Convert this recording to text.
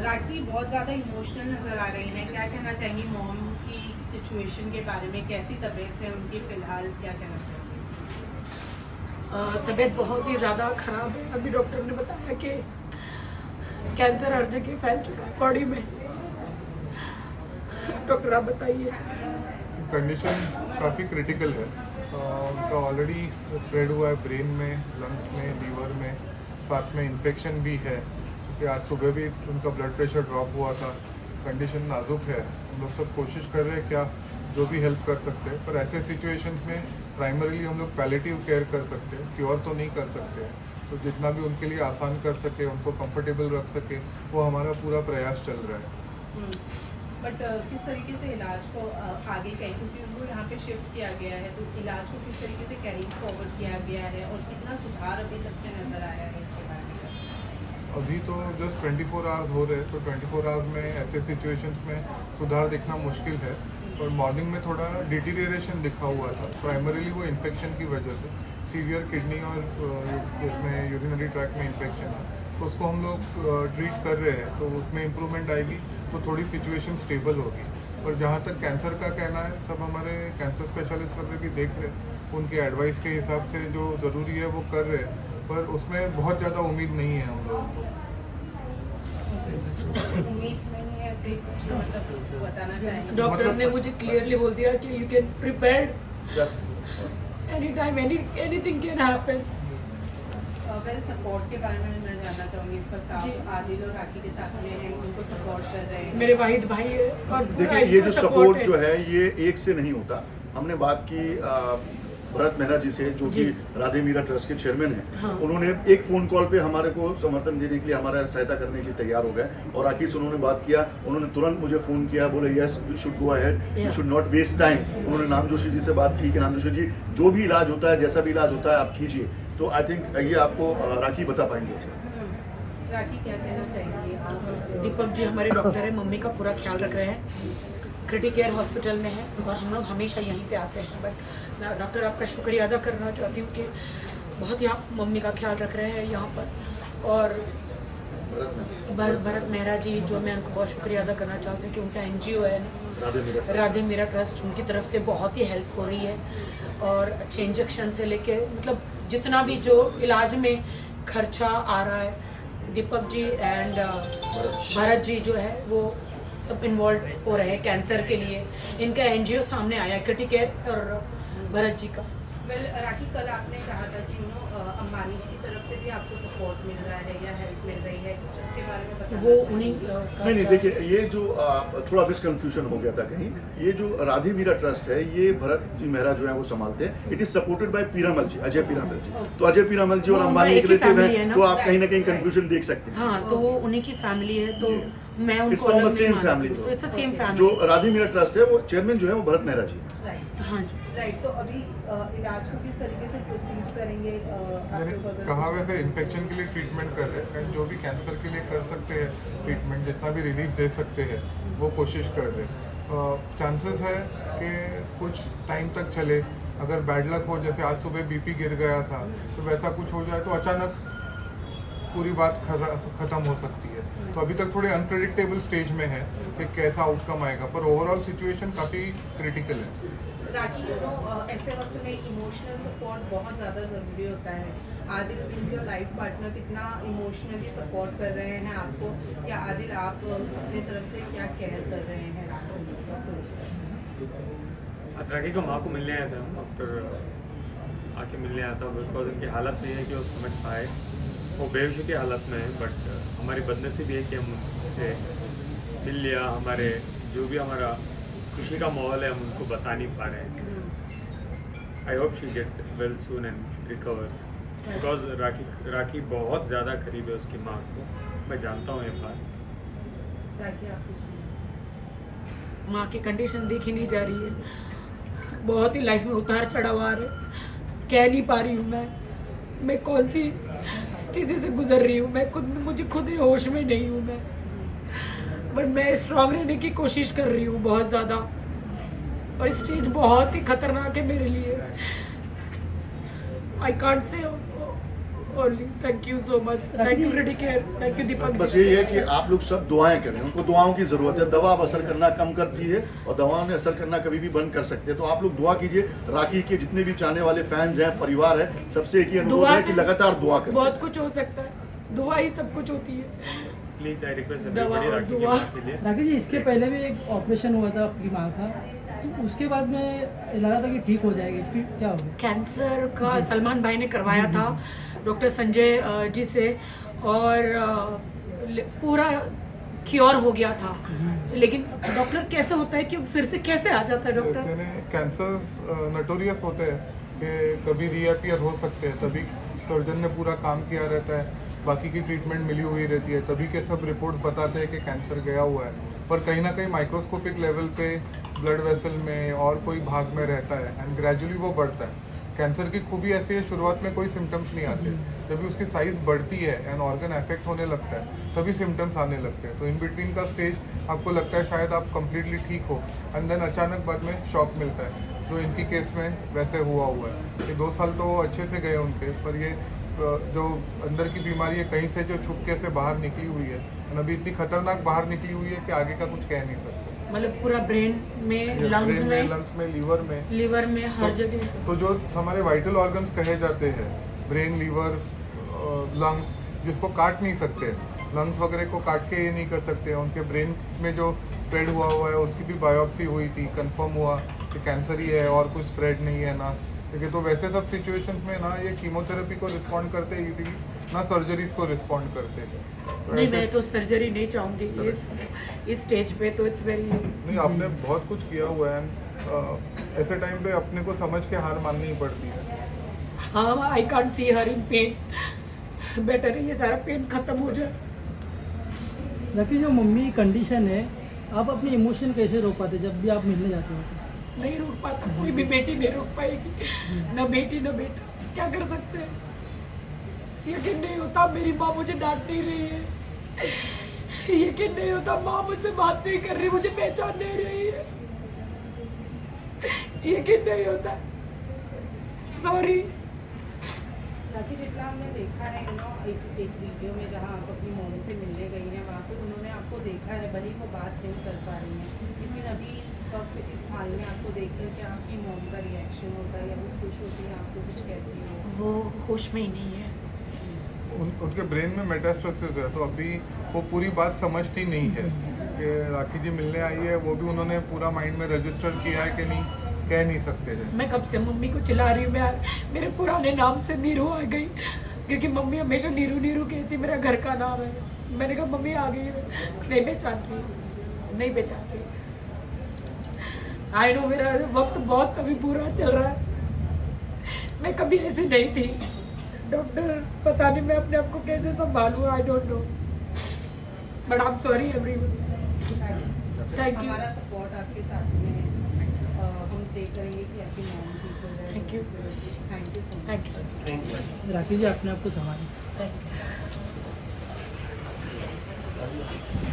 राखी बहुत ज़्यादा इमोशनल नज़र आ रही हैं, क्या कहना चाहेंगी मॉम की सिचुएशन के बारे में, कैसी तबीयत है उनकी फ़िलहाल, क्या कहना चाहेंगी? तबीयत बहुत ही ज़्यादा ख़राब है। अभी डॉक्टर ने बताया कि कैंसर हर जगह फैल चुका है बॉडी में। डॉक्टर आप बताइए। कंडीशन काफ़ी क्रिटिकल है। उनका ऑलरेडी स्प्रेड हुआ है ब्रेन में, लंग्स में, लीवर में, साथ में इन्फेक्शन भी है क्योंकि आज सुबह भी उनका ब्लड प्रेशर ड्रॉप हुआ था। कंडीशन नाजुक है। हम लोग सब कोशिश कर रहे हैं क्या जो भी हेल्प कर सकते हैं, पर ऐसे सिचुएशंस में प्राइमरीली हम लोग पैलेटिव केयर कर सकते हैं, क्योर तो नहीं कर सकते हैं। तो जितना भी उनके लिए आसान कर सके, उनको कंफर्टेबल रख सके, वो हमारा पूरा प्रयास चल रहा है। बट किस तरीके से इलाज को आगे कैरी, क्योंकि उनको यहाँ पे शिफ्ट किया गया है, तो इलाज को किस तरीके से कैरी फॉरवर्ड किया गया है और कितना सुधार अभी तक में नज़र आया है इसके बारे में? अभी तो जस्ट 24 आवर्स हो रहे हैं, तो 24 आवर्स में ऐसे सिचुएशंस में सुधार देखना मुश्किल है। और मॉर्निंग में थोड़ा डिटीरियरेशन दिखा हुआ था, प्राइमरीली वो इन्फेक्शन की वजह से। सीवियर किडनी और इसमें यूरिनरी ट्रैक्ट में इन्फेक्शन है, तो उसको हम लोग ट्रीट कर रहे हैं, तो उसमें इम्प्रूवमेंट आएगी तो थोड़ी सिचुएशन स्टेबल होगी। और जहाँ तक कैंसर का कहना है, सब हमारे कैंसर स्पेशलिस्ट वगैरह भी देख रहे हैं, उनके एडवाइस के हिसाब से जो ज़रूरी है वो कर रहे हैं, पर उसमें बहुत ज़्यादा उम्मीद नहीं है हम लोगों को। उम्मीद नहीं है ऐसे कुछ, मतलब बताना चाहेंगे? डॉक्टर ने मुझे क्लियरली बोल दिया कि you can prepare any time, anything can happen. Well, support के बारे में मैं जानना चाहूँगी। इस वक्त आप आदिल और राखी के साथ में हैं, उनको सपोर्ट कर रहे हैं। मेरे वाहिद भाई है और देखिए, ये जो सपोर्ट जो है ये एक से नहीं होता। हमने बात की भरत मेहरा जी से, जो कि राधे मीरा ट्रस्ट के चेयरमैन हैं। हाँ। उन्होंने एक फ़ोन कॉल पे हमारे को समर्थन देने के लिए, हमारा सहायता करने के लिए तैयार हो गए। और राखी से उन्होंने बात किया, उन्होंने तुरंत मुझे फ़ोन किया, बोले yes we should go ahead, we should not waste time. उन्होंने नाम जोशी जी से बात की कि नाम जोशी जी जो भी इलाज होता है, जैसा भी इलाज होता है आप कीजिए। तो आई थिंक ये आपको राखी बता पाएंगे। राखी क्या कहना चाहेंगी? दीपक जी हमारे डॉक्टर है, मम्मी का पूरा ख्याल रख रहे हैं, क्रिटिक केयर हॉस्पिटल में है और हम लोग हमेशा यहीं पे आते हैं। बट मैं डॉक्टर आपका शुक्रिया अदा करना चाहती हूँ कि बहुत ही आप मम्मी का ख्याल रख रहे हैं यहाँ पर। और भरत मेहरा जी, जो मैं उनको बहुत शुक्रिया अदा करना चाहती हूँ कि उनका NGO है राधे मीरा ट्रस्ट, उनकी तरफ से बहुत ही हेल्प हो रही है। और अच्छे इंजेक्शन से लेके मतलब जितना भी जो इलाज में खर्चा आ रहा है, दीपक जी एंड भरत जी जो है वो सब इन्वॉल्व हो रहे हैं कैंसर के लिए। इनका NGO सामने आया, क्रिटिक केयर और भरत जी का। वेल, राखी, कल आपने कहा था कि अंबानी जी की तरफ से भी आपको सपोर्ट मिल रहा है या हेल्प मिल रही है, कुछ इसके बारे में बताना? वो उन्हीं नहीं, देखिए, ये जो थोड़ा मिसकन्फ्यूजन हो गया था कहीं। ये जो राधे मीरा ट्रस्ट है, ये भरत जी मेहरा जो है वो संभालते हैं। It is supported by Piramal ji, Ajay Piramal ji. तो अजय पीरामल जी और अंबानी एक रिलेटिव हैं, तो आप कहीं ना कहीं कंफ्यूजन देख सकते हैं। हाँ, तो वो उन्हीं की फैमिली है, तो मैं It's उनको from अलग the same नहीं family. मानती। It's the same family। जो राधे मीरा ट्रस्ट है, वो चेयरमैन जो है वो भरत मेहरा जी हैं। हाँ जी। राइट, तो अभी इलाज को किस तरीके से प्रोसीड करेंगे? मैंने कहा वैसे इन्फेक्शन के लिए ट्रीटमेंट कर रहे हैं, जो भी कैंसर के लिए कर सकते हैं ट्रीटमेंट, जितना भी रिलीफ दे सकते हैं वो कोशिश कर रहे हैं। चांसेस है कि कुछ टाइम तक चले। अगर बैड लक हो, जैसे आज सुबह BP गिर गया था, तो वैसा कुछ हो जाए तो अचानक पूरी बात ख़त्म हो सकती है। तो अभी तक थोड़े अनप्रेडिक्टेबल स्टेज में है कि कैसा आउटकम आएगा, पर ओवरऑल सिचुएशन काफ़ी क्रिटिकल है। राखी, ऐसे वक्त में इमोशनल सपोर्ट बहुत ज़्यादा ज़रूरी होता है। Adil, in your life partner कितना इमोशनली सपोर्ट कर रहे हैं आपको, या आदिल आप अपनी तरफ से क्या केयर कर रहे हैं? आज राखी को माँ को मिलने आया था, डॉक्टर आके मिलने आया था, बिकॉज उनकी हालत नहीं है कि वो समझ पाए, वो बेहोशी की हालत में है। बट हमारी बदनसीबी है कि हम उनसे मिल लिया। हमारे जो भी हमारा खुशी का माहौल है, हम उनको बता नहीं पा रहे हैं। I hope she get well soon and recovers, because Rakhi बहुत ज़्यादा करीब है उसकी माँ को, मैं जानता हूँ ये बात। राखी, आप कुछ माँ की कंडीशन देखी नहीं जा रही है, बहुत ही लाइफ में उतार चढ़ाव आ रहे, कह नहीं पा रही हूँ मैं कौन सी स्थिति से गुजर रही हूँ। मुझे खुद ही होश में नहीं हूँ मैं, बट मैं स्ट्रांग रहने की कोशिश कर रही हूँ बहुत ज़्यादा। और स्टेज बहुत ही खतरनाक है मेरे लिए। I can't say only thank you so much, thank you critic care, thank you Deepak बस जी। यही है कि आप लोग सब दुआएं करें, उनको दुआओं की जरूरत है। दवा अब असर करना कम करती है और दवाओं ने असर करना कभी भी बंद कर सकते हैं। तो आप लोग दुआ कीजिए। राखी के जितने भी चाहने वाले फैंस हैं, परिवार है, सबसे एक ही अनुरोध दुआ है कि से लगातार दुआ करें। बहुत कुछ हो सकता है, दुआ ही सब कुछ होती है। प्लीज आई रिक्वेस्ट दवा एवरीबॉडी और राखी की दुआ। माँ के लिए। राकेश जी, इसके पहले भी एक ऑपरेशन हुआ था आपकी माँ का, तो उसके बाद में लगा था कि ठीक हो जाएगी, फिर क्या हो गया? कैंसर का सलमान भाई ने करवाया था डॉक्टर संजय जी से, और पूरा क्योर हो गया था। लेकिन डॉक्टर कैसे होता है कि फिर से कैसे आ जाता है डॉक्टर? जैसे कैंसर्स नोटोरियस होते हैं कि कभी रीअपियर हो सकते हैं, तभी सर्जन ने पूरा काम किया रहता है, बाकी की ट्रीटमेंट मिली हुई रहती है, तभी के सब रिपोर्ट बताते हैं कि कैंसर गया हुआ है। पर कहीं ना कहीं माइक्रोस्कोपिक लेवल पे ब्लड वेसल में और कोई भाग में रहता है एंड ग्रेजुअली वो बढ़ता है। कैंसर की खूबी ऐसी है, शुरुआत में कोई सिम्टम्स नहीं आते, जब उसकी साइज बढ़ती है एंड ऑर्गन अफेक्ट होने लगता है तभी सिम्टम्स आने लगते हैं। तो इन बिटवीन का स्टेज आपको लगता है शायद आप कम्प्लीटली ठीक हो, एंड देन अचानक बाद में शॉक मिलता है, जो इनकी केस में वैसे हुआ है। ये 2 साल तो अच्छे से गए उनके, पर ये जो अंदर की बीमारी है कहीं से जो छुपके से बाहर निकली हुई है, और अभी इतनी खतरनाक बाहर निकली हुई है कि आगे का कुछ कह नहीं सकते। मतलब पूरा ब्रेन में, लंग्स में, लीवर में हर जगह। तो जो हमारे वाइटल ऑर्गन्स कहे जाते हैं, ब्रेन, लीवर, लंग्स, जिसको काट नहीं सकते, लंग्स वगैरह को काट के ये नहीं कर सकते, उनके ब्रेन में जो स्प्रेड हुआ है उसकी भी बायोप्सी हुई थी, कंफर्म हुआ कि कैंसर ही है और कुछ स्प्रेड नहीं है ना। देखिए, तो वैसे सब सिचुएशंस में ना ये कीमोथेरेपी को रिस्पॉन्ड करते इजीली, ना सर्जरीज को रिस्पॉन्ड करते। तो नहीं, ऐसे- मैं तो सर्जरी नहीं चाहूंगी इस स्टेज पे, तो इट्स वेरी। नहीं, आपने बहुत कुछ किया हुआ है, ऐसे टाइम पे अपने को समझ के हार माननी ही पड़ती है। हाँ, I can't see her in pen. Better है ये सारा पेन खत्म हो जाए। राकेश, जो मम्मी की कंडीशन है, आप अपनी इमोशन कैसे रोक पाते जब भी आप मिलने जाते हो तो? नहीं रोक पाता, कोई भी बेटी नहीं रोक पाएगी, ना बेटी ना बेटा, क्या कर सकते हैं? यकीन नहीं होता मेरी माँ मुझे डांट नहीं रही है, यकीन नहीं होता माँ मुझसे बात नहीं कर रही, मुझे पहचान नहीं रही है, यकीन नहीं होता। सॉरी। ताकि जितना हमने देखा है एक वीडियो में जहाँ आप अपनी मॉम से मिलने गई हैं, वहाँ पे उन्होंने आपको देखा है, भले वो बात नहीं कर पा रही हैं, लेकिन अभी इस वक्त इस हाल में आपको देख कर क्या आपकी मॉम का रिएक्शन होता है, या वो खुश होती है, आपको कुछ कहती है? वो होश में ही नहीं है। उनके ब्रेन में मेटास्टेसिस है, तो अभी वो पूरी बात समझती नहीं है कि राखी जी मिलने आई है, वो भी उन्होंने पूरा माइंड में रजिस्टर किया है कि नहीं, कह नहीं सकते हैं। मैं कब से मम्मी को चिल्ला रही हूँ, मैं मेरे पुराने नाम से नीरू आ गई, क्योंकि मम्मी हमेशा नीरू नीरू कहती, मेरा घर का नाम है। मैंने कहा मम्मी आ गई है, नहीं पहचान रही, नहीं पहचान रही। आई नो मेरा वक्त बहुत अभी बुरा चल रहा है, मैं कभी ऐसी नहीं थी। डॉक्टर पता नहीं मैं अपने आप को कैसे संभालूँ, I don't know, but I am sorry everyone. Thank you. हमारा सपोर्ट आपके साथ में है, हम प्रे करेंगे कि आपकी मॉम ठीक हो जाए। Thank you. Thank you so much. Thank you. Rakesh ji, अपने आप को संभालें। Thank you.